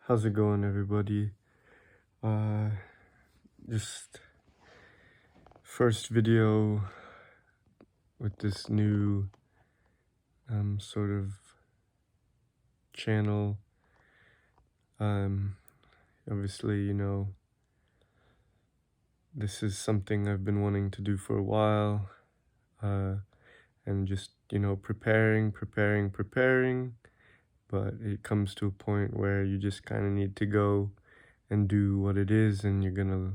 How's it going, everybody? Uh, just first video with this new sort of channel. Obviously, this is something I've been wanting to do for a while, and just preparing, but it comes to a point where you just kind of need to go and do what it is, and you're gonna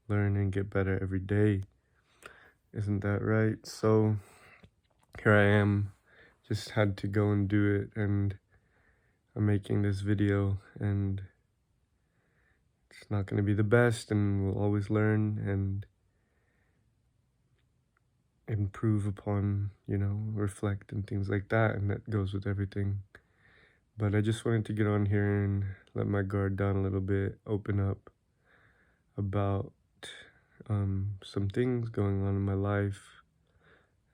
learn and get better every day. Isn't that right? So here I am, just had to go and do it, and I'm making this video, and it's not going to be the best, and we'll always learn and improve upon, reflect and things like that, and that goes with everything. But I just wanted to get on here and let my guard down a little bit, open up about some things going on in my life,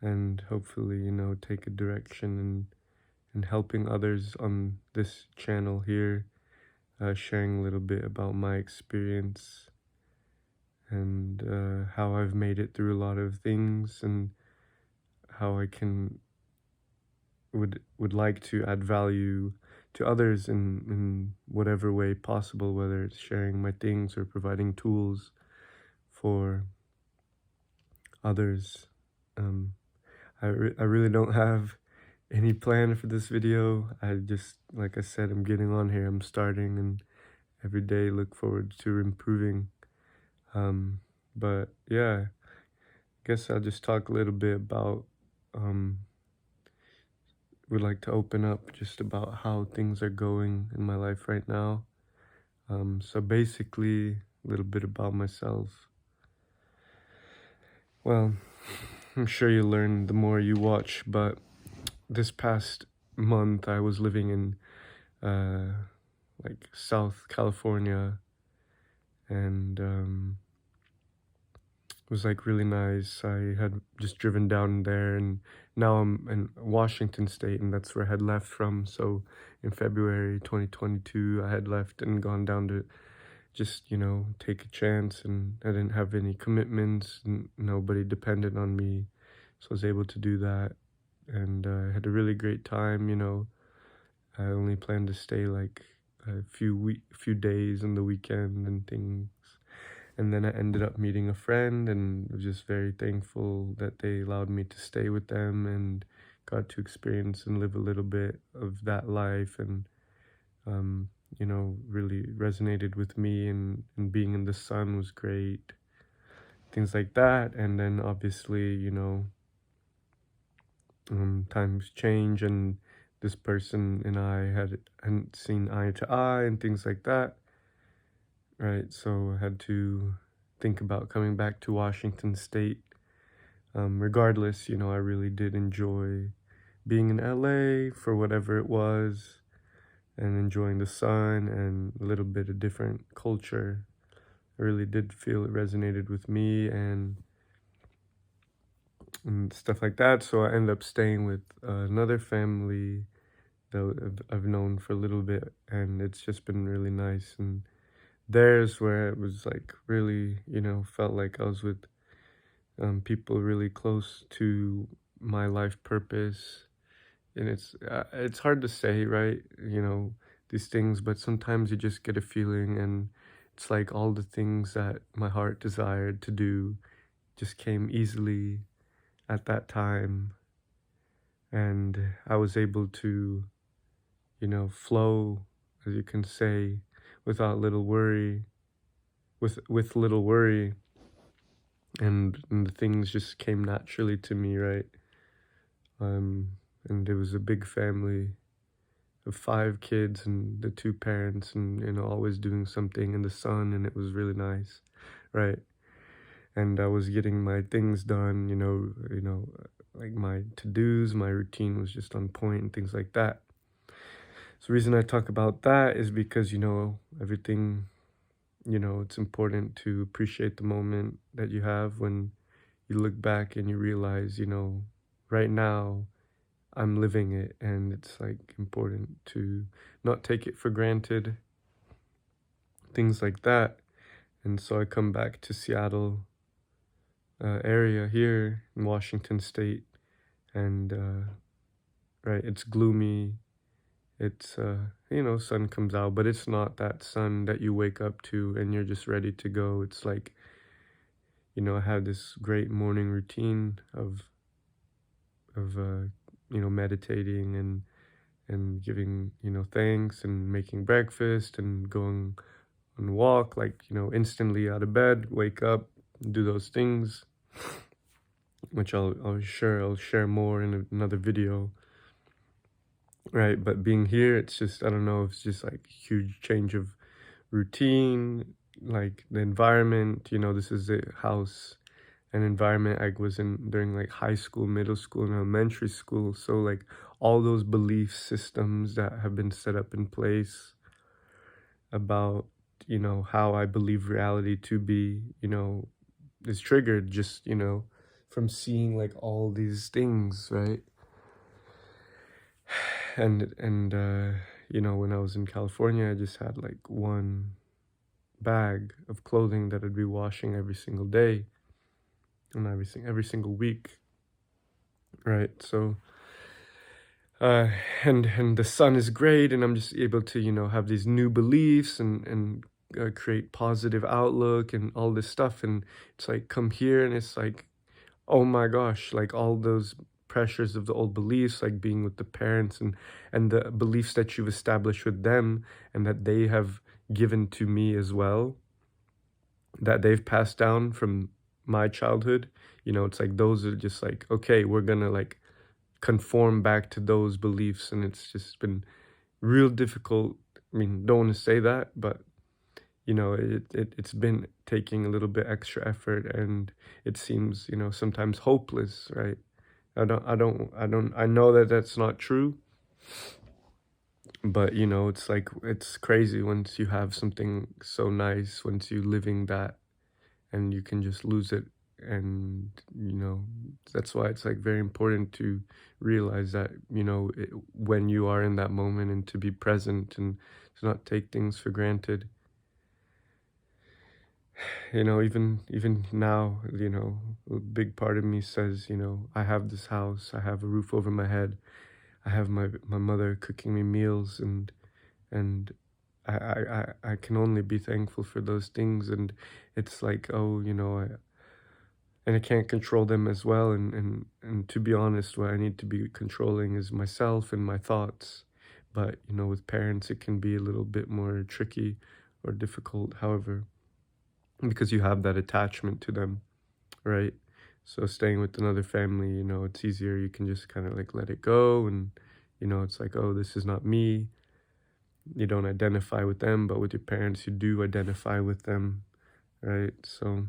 and hopefully, take a direction and helping others on this channel here, sharing a little bit about my experience and how I've made it through a lot of things, and how I would like to add value to others in whatever way possible, whether it's sharing my things or providing tools for others. I really don't have any plan for this video. I just, like I said, I'm getting on here, I'm starting, and every day look forward to improving. But yeah, I guess I'll just talk a little bit about, would like to open up just about how things are going in my life right now. So basically, a little bit about myself. Well, I'm sure you learn the more you watch, but this past month I was living in like South California, and it was like really nice. I had just driven down there, and now I'm in Washington State, and that's where I had left from. So in February 2022, I had left and gone down to just, take a chance, and I didn't have any commitments, and nobody depended on me. So I was able to do that, and I had a really great time. I only planned to stay like a few days on the weekend and things. And then I ended up meeting a friend, and was just very thankful that they allowed me to stay with them, and got to experience and live a little bit of that life, and really resonated with me, and being in the sun was great, things like that. And then obviously, times change, and this person and I hadn't seen eye to eye and things like that, right? So I had to think about coming back to Washington State. Regardless, I really did enjoy being in LA for whatever it was, and enjoying the sun and a little bit of different culture. I really did feel it resonated with me, and stuff like that. So I ended up staying with another family that I've known for a little bit, and it's just been really nice. And there's where it was like really, felt like I was with people really close to my life purpose. And it's hard to say, right? These things, but sometimes you just get a feeling, and it's like all the things that my heart desired to do just came easily at that time, and I was able to, flow, as you can say, without little worry, with little worry, and the things just came naturally to me, right? And it was a big family of 5 kids, and the 2 parents, and always doing something in the sun, and it was really nice, right? And I was getting my things done, like my to-dos, my routine was just on point and things like that. So the reason I talk about that is because, everything, it's important to appreciate the moment that you have when you look back and you realize, right now I'm living it, and it's like important to not take it for granted, things like that. And so I come back to Seattle area here in Washington State, and right, it's gloomy. It's sun comes out, but it's not that sun that you wake up to and you're just ready to go. It's like, I have this great morning routine of meditating and giving thanks and making breakfast and going on a walk, like instantly out of bed, wake up, do those things, which I'll share more in another video, right? But being here, it's just, I don't know, it's just like a huge change of routine, like the environment. This is a house, an environment I was in during like high school, middle school, and elementary school. So like all those belief systems that have been set up in place about how I believe reality to be, is triggered just from seeing like all these things, right? And when I was in California, I just had like one bag of clothing that I'd be washing every single day and every single week, right? So and the sun is great, and I'm just able to have these new beliefs and create positive outlook and all this stuff. And it's like, come here and it's like, oh my gosh, like all those pressures of the old beliefs, like being with the parents and the beliefs that you've established with them and that they have given to me as well, that they've passed down from my childhood. It's like those are just like, okay, we're gonna like conform back to those beliefs. And it's just been real difficult. I mean, don't want to say that, but it's been taking a little bit extra effort, and it seems sometimes hopeless, right? I know that that's not true, but it's like, it's crazy once you have something so nice, once you living that, and you can just lose it. And that's why it's like very important to realize that when you are in that moment, and to be present and to not take things for granted. Even now, a big part of me says, I have this house, I have a roof over my head, I have my mother cooking me meals, and I can only be thankful for those things. And it's like, oh, and I can't control them as well. And to be honest, what I need to be controlling is myself and my thoughts. But, with parents, it can be a little bit more tricky or difficult, however, because you have that attachment to them, right? So staying with another family, it's easier. You can just kind of like let it go. And, it's like, oh, this is not me. You don't identify with them, but with your parents, you do identify with them, right? So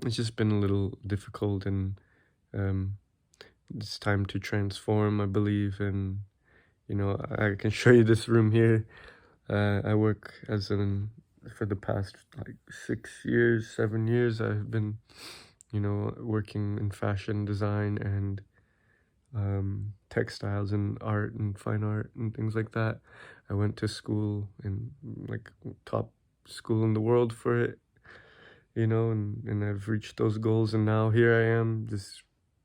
it's just been a little difficult, and it's time to transform, I believe. And, I can show you this room here. I work for the past like 6 years, 7 years, I've been, working in fashion design and textiles and art and fine art and things like that. I went to school in like top school in the world for it, and I've reached those goals. And now here I am, just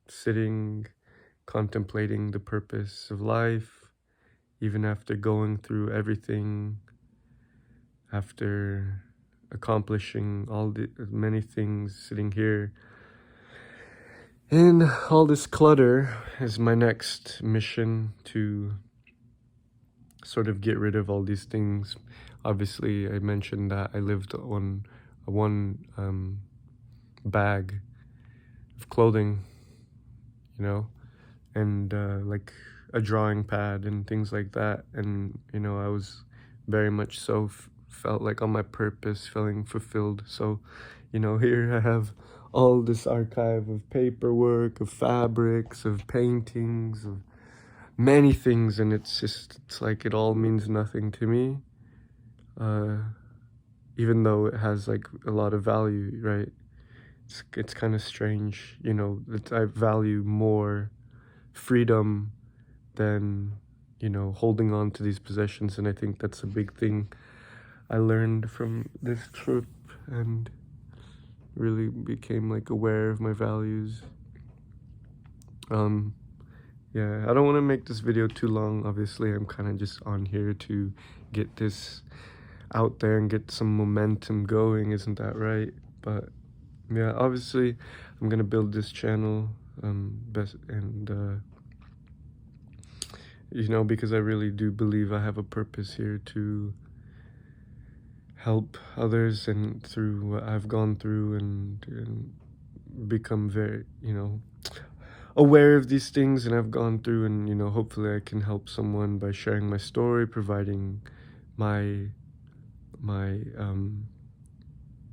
sitting, contemplating the purpose of life, even after going through everything, after accomplishing all the many things. Sitting here in all this clutter is my next mission, to sort of get rid of all these things. Obviously, I mentioned that I lived on one bag of clothing, and like a drawing pad and things like that. And I was very much so felt like on my purpose, feeling fulfilled. So here I have all this archive of paperwork, of fabrics, of paintings, of many things, and it's like it all means nothing to me, even though it has like a lot of value, right? It's kind of strange, that I value more freedom than holding on to these possessions. And I think that's a big thing I learned from this trip and really became like aware of my values. Yeah, I don't want to make this video too long. Obviously, I'm kind of just on here to get this out there and get some momentum going, isn't that right? But yeah, obviously, I'm gonna build this channel, you know, because I really do believe I have a purpose here to help others, and through what I've gone through, and become very, you know, aware of these things and I've gone through, and you know, hopefully I can help someone by sharing my story, providing my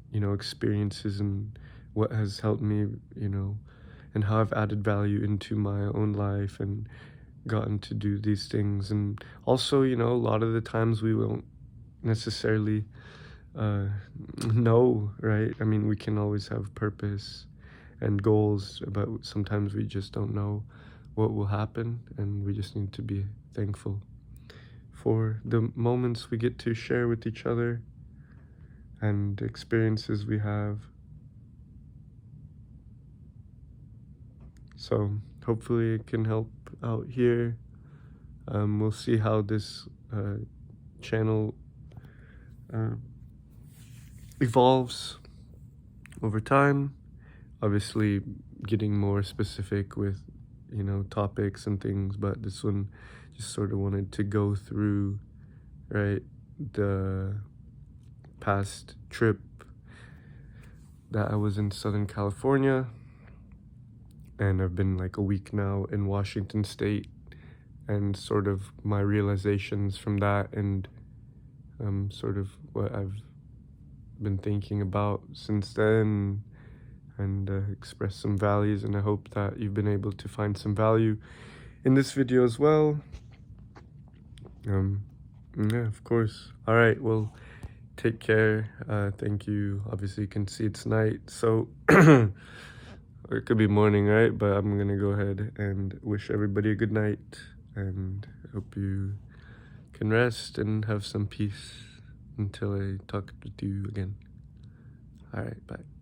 you know, experiences and what has helped me, you know, and how I've added value into my own life and gotten to do these things. And also, you know, a lot of the times we won't necessarily know, right? I mean, we can always have purpose and goals, but sometimes we just don't know what will happen, and we just need to be thankful for the moments we get to share with each other and experiences we have. So hopefully it can help out here. We'll see how this channel evolves over time. Obviously getting more specific with, you know, topics and things, but this one just sort of wanted to go through, right, the past trip that I was in Southern California, and I've been like a week now in Washington State, and sort of my realizations from that, and sort of what I've been thinking about since then, and express some values. And I hope that you've been able to find some value in this video as well. Yeah, of course. All right, well, take care. Thank you. Obviously you can see it's night, so or it could be morning, right? But I'm gonna go ahead and wish everybody a good night, and hope you can rest and have some peace until I talk with you again. All right, bye.